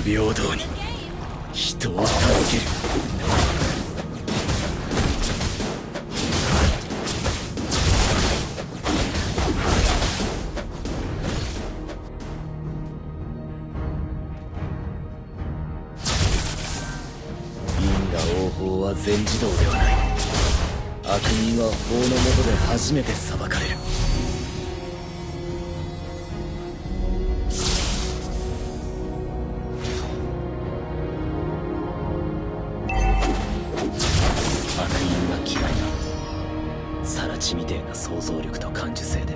平等に人を助ける。因果応報は全自動ではない。悪人は法の下で初めて裁かれる。悪人が嫌いだ。サラチみてえな想像力と感受性で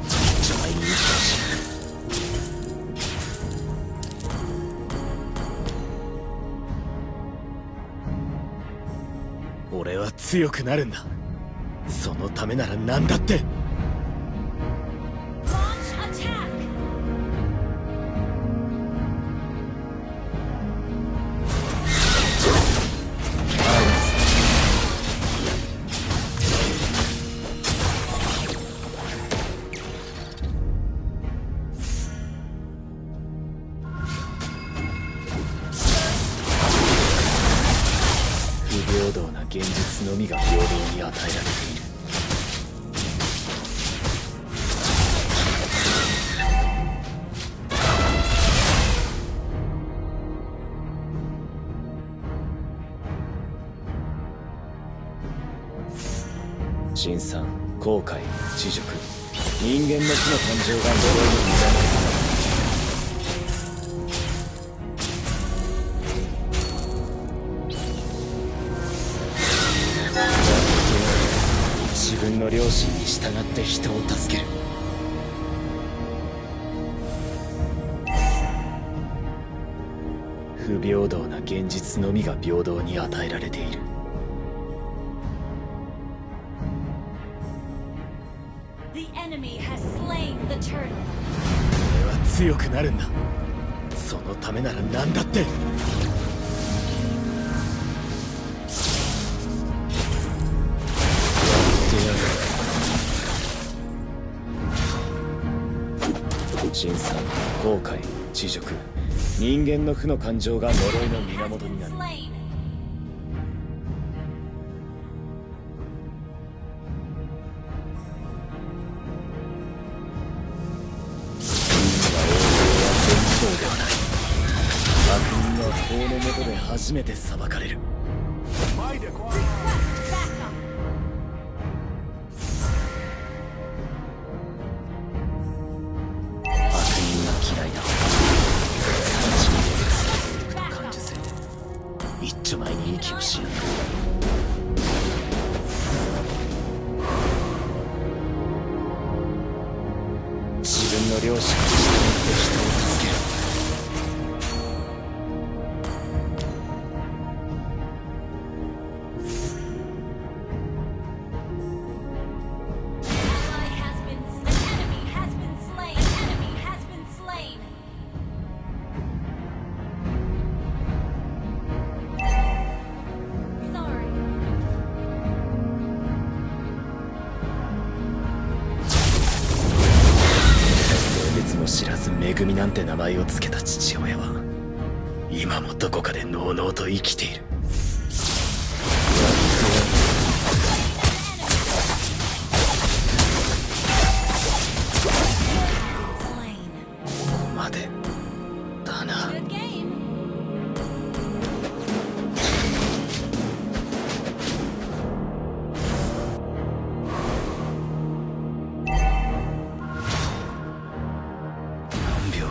一丁前に生きてほしい。俺は強くなるんだ。そのためなら何だって。不平等な現実のみが平等に与えられている。辛酸、後悔、恥辱、人間の負の感情が呪いの無駄な。自分の良心に従って人を助ける。不平等な現実のみが平等に与えられている。俺は強くなるんだ。そのためなら何だって。辛酸、後悔、恥辱、人間の負の感情が呪いの源になる。そうではない。悪人は法の下で初めて裁かれる。一丁前に息をしよう。自分の良心に従って人を助ける。も知らず恵みなんて名前を付けた父親は今もどこかでのうのうと生きている。ここまでだな。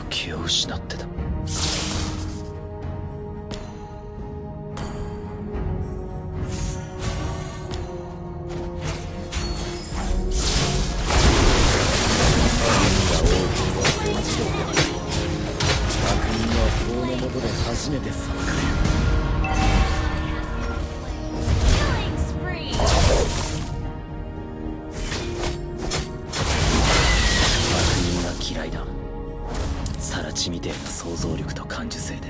気を失ってた。初めて裁かれる。悪人が嫌いだ。サラチみてえな想像力と感受性で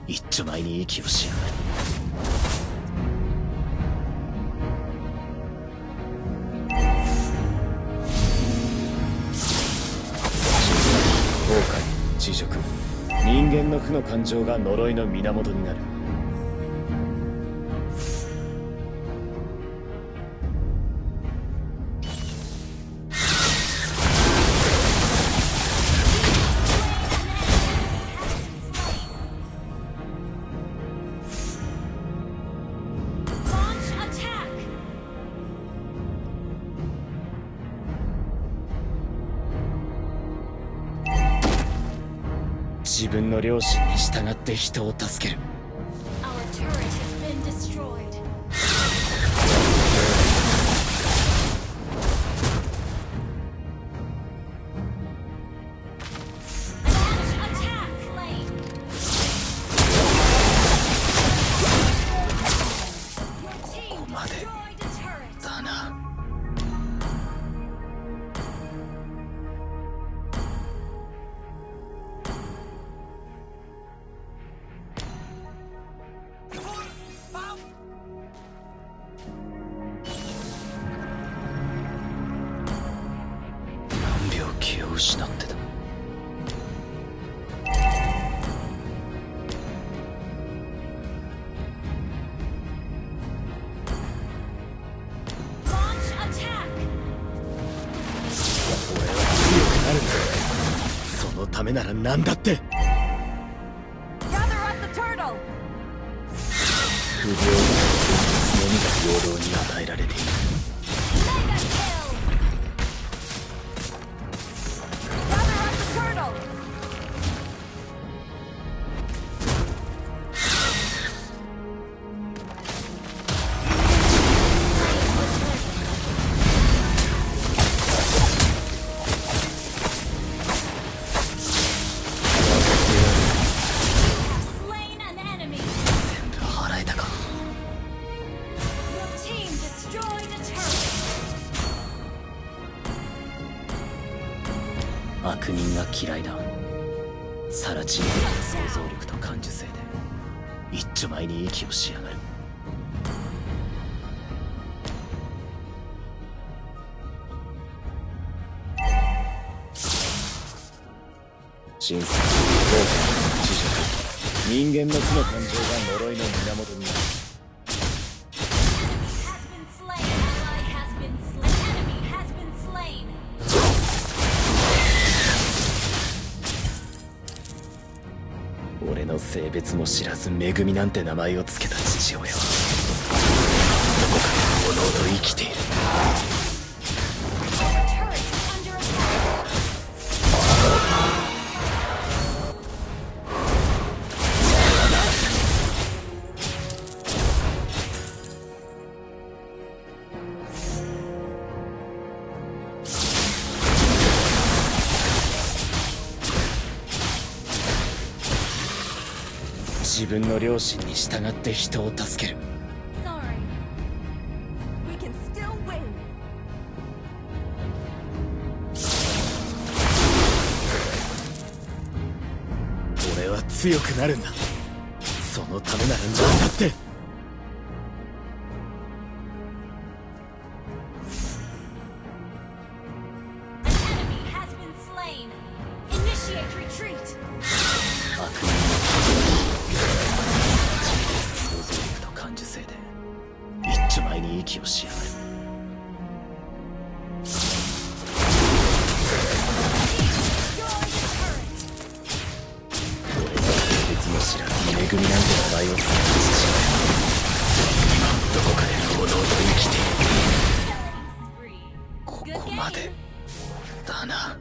一丁前に息をしやがる。後悔、恥辱、人間の負の感情が呪いの源になる。自分の良心に従って人を助ける。ここまでだな。何秒気を失ってた。俺は強くなるんだ。そのためなら何だって。不病な強みが平等に与えられている。全部払えたか。悪人が嫌いだ。サラチームの想像力と感受性で一丁前に息をしやがる。神聖、豪華、知識、人間の負の感情が呪いの源になる。俺の性別も知らず恵みなんて名前をつけた父親はどこかでおのおの生きている。自分の良心に従って人を助ける。俺は強くなるんだ。そのためなら何だって。悪人想像力と感受性で一丁前に息をしやがる。俺は性別も知らず恵みなんて名前をつけた父親はどこかでおのおの生きている。ここまでだな。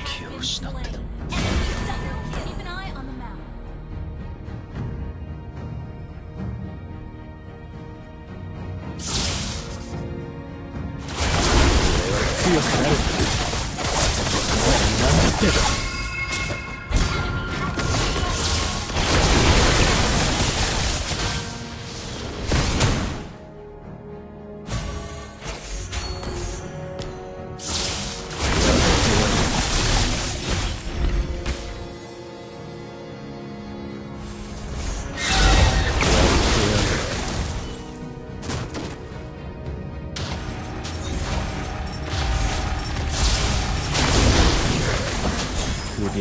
気を失ってた。強くなる。なんだって。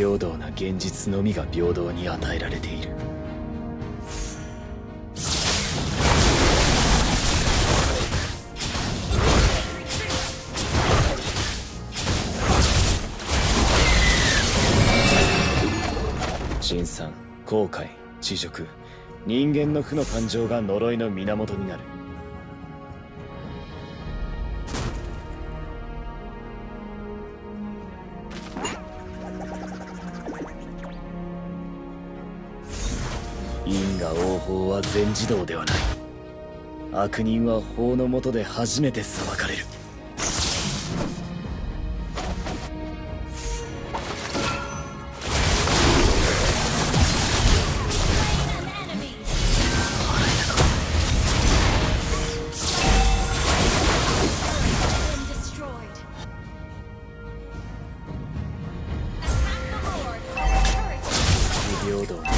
平等な現実のみが平等に与えられている。辛酸、後悔、恥辱、人間の負の感情が呪いの源になる。因果応報は全自動ではない。悪人は法の下で初めて裁かれる。平等な現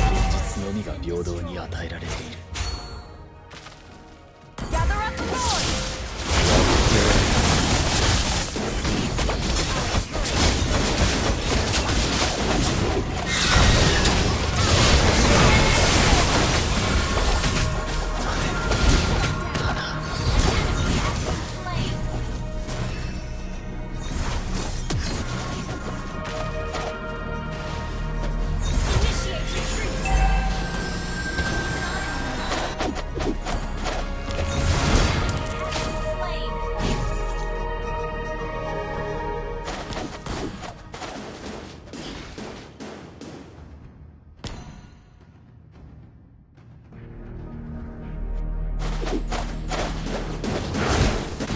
実のみが平等に与えられている。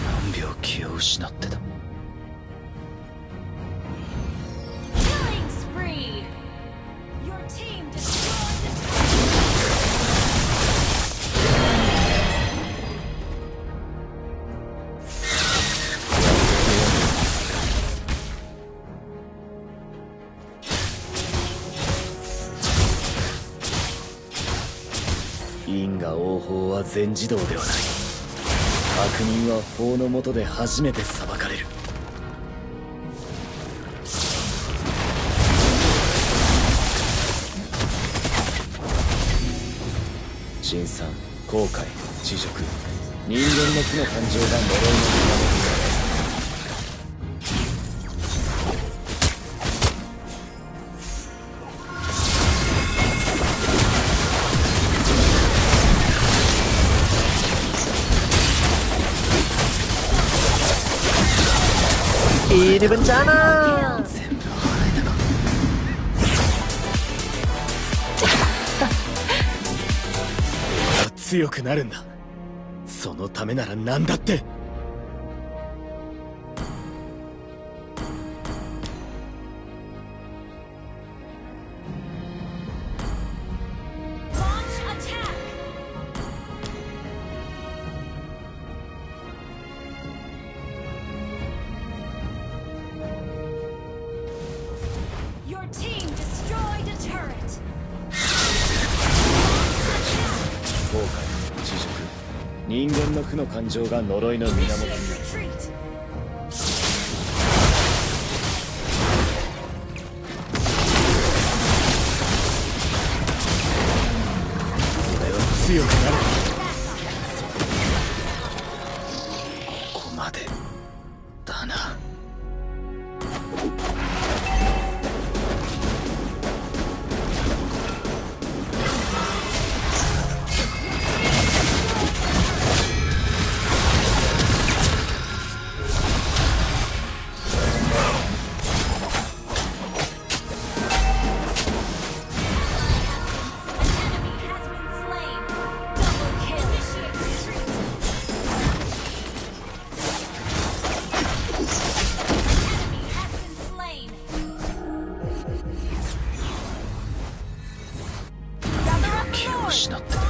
何秒気を失ってた。因果応報は全自動ではない。悪人は法の下で初めて裁かれる。辛酸、後悔、恥辱、人間の負の感情が呪いの源になる。Ini bencana. 全部払えたか。俺は強くなるんだ。そのためなら何だって。Your team destroyed a turret. 後悔、恥辱、人間の負の感情が呪いの源になる。 Retreat. 俺は強くなる。ここまでだな。気を失ってた。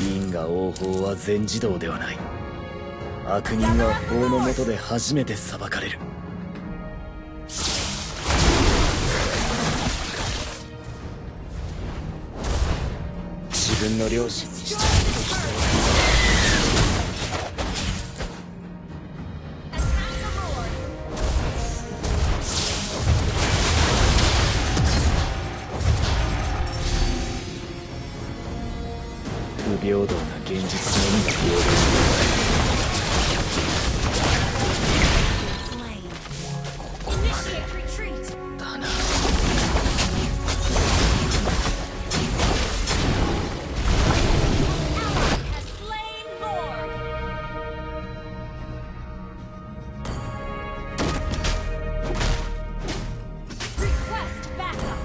因果応報は全自動ではない。悪人は法の下で初めて裁かれる。分の両親に従 Destroy the turret. Attack the Lord. 不平等な現実のみが平等 Slain. Initiate retreat. だな。 Ally has slain Lord. Request backup.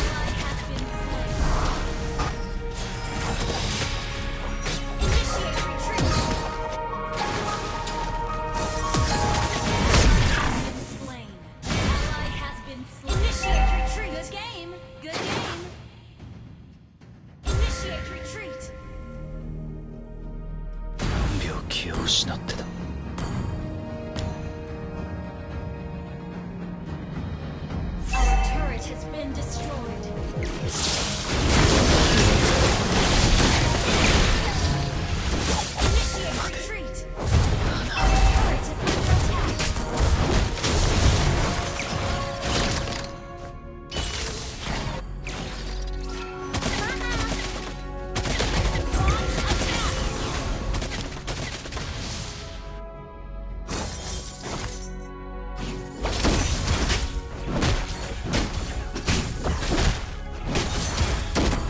Ally has been slain. Initiate retreat. Been slain. Ally has been slain. Initiate retreat. Good game. Good game. Initiate retreat. 病気を失ってた。 Our turret has been destroyed. Initiate retreat. Our turret is under attack.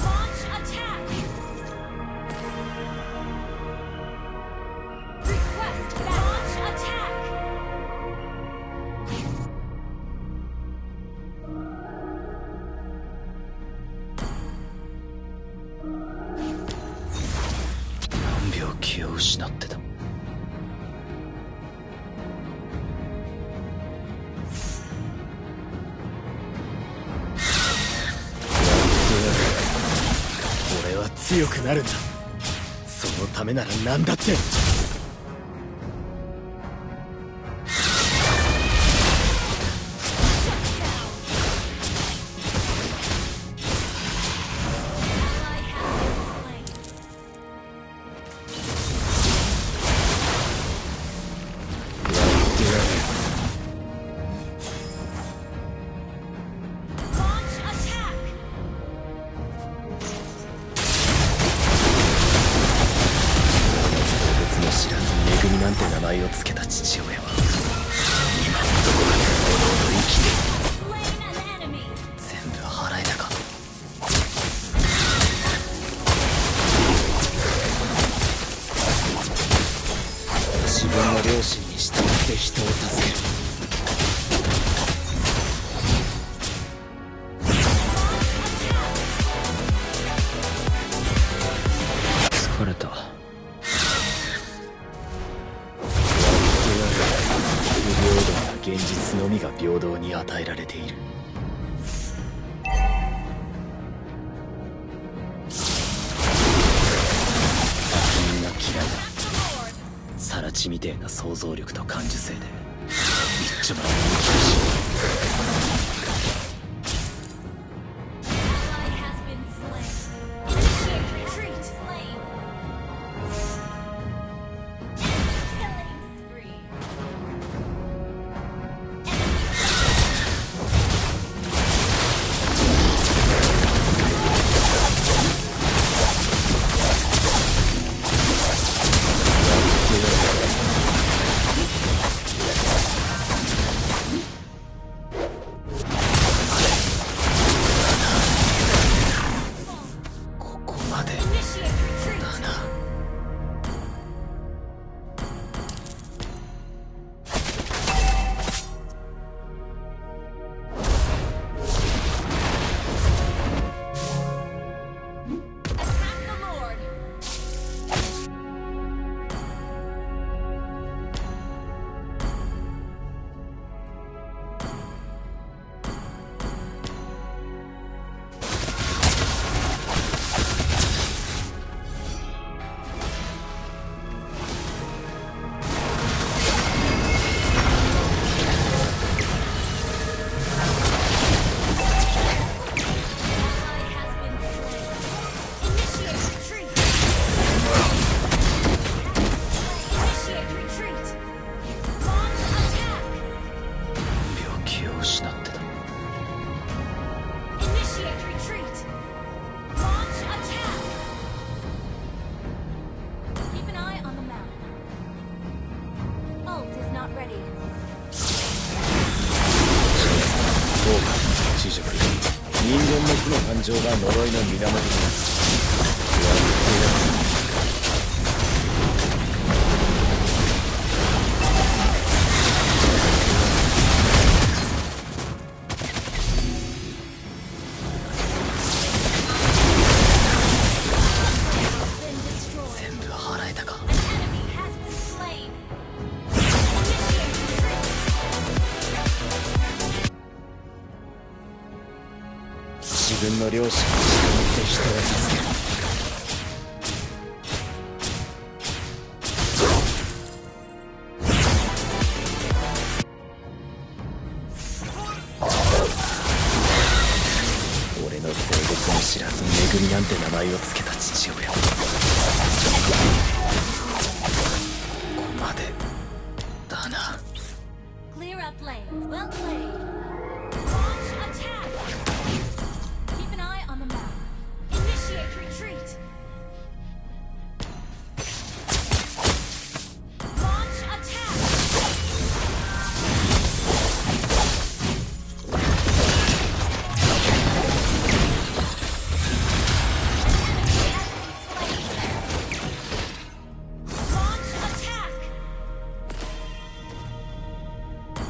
Launch attack. Launch attack. Request launch attack.病気を失ってた。俺は強くなるんだ。そのためなら何だって。 Ally has been slain. Launch attack. 別も知らずにめぐみなんて名前を付けた父親は今もどこかでおのおの生きて Slain an enemy. 全部払えたか。自分の両親に従って人を助ける。疲れた。不平等な現実のみが平等に与えられている。みんな嫌いだ。 The Lord. サラチみてえな想像力と感受性で一丁前に生きるし Ally has been slain. Initiate retreat. Slain. Killing spree. 情が呪いの源だ。全部払えたか。 Enemy has been slain. 自分の両親を自分で人を助ける。俺の性別も知らずめぐみなんて名前を付けた父親。ここまでだな。 Clear up lanes. Well played. Launch attack. Keep an eye on the map. Initiate retreat. Launch attack. Launch attack.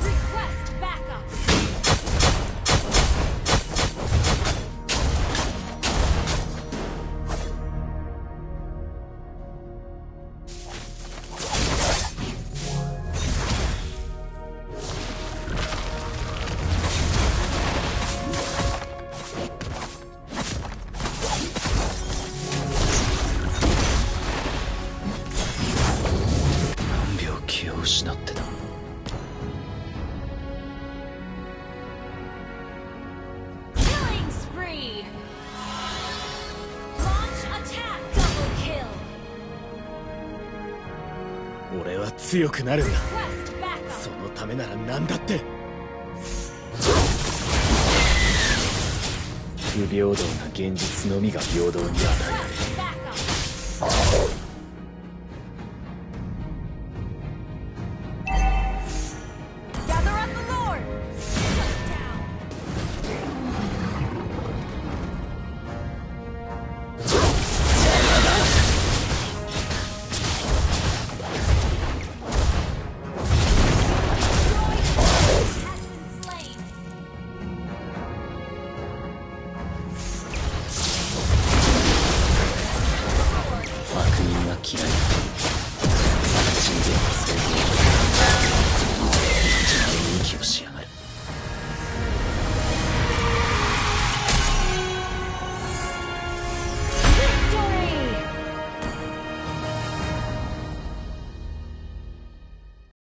Request backup.何秒気を失ってた。 Killing spree. Launch attack. Double kill. 俺は強くなるんだ。 Request backup. そのためなら何だって。不平等な現実のみが平等に与えられる。 Request backup. Gather up the Lord. Shut down. Has been slain. 悪人は嫌いだ。人間はそう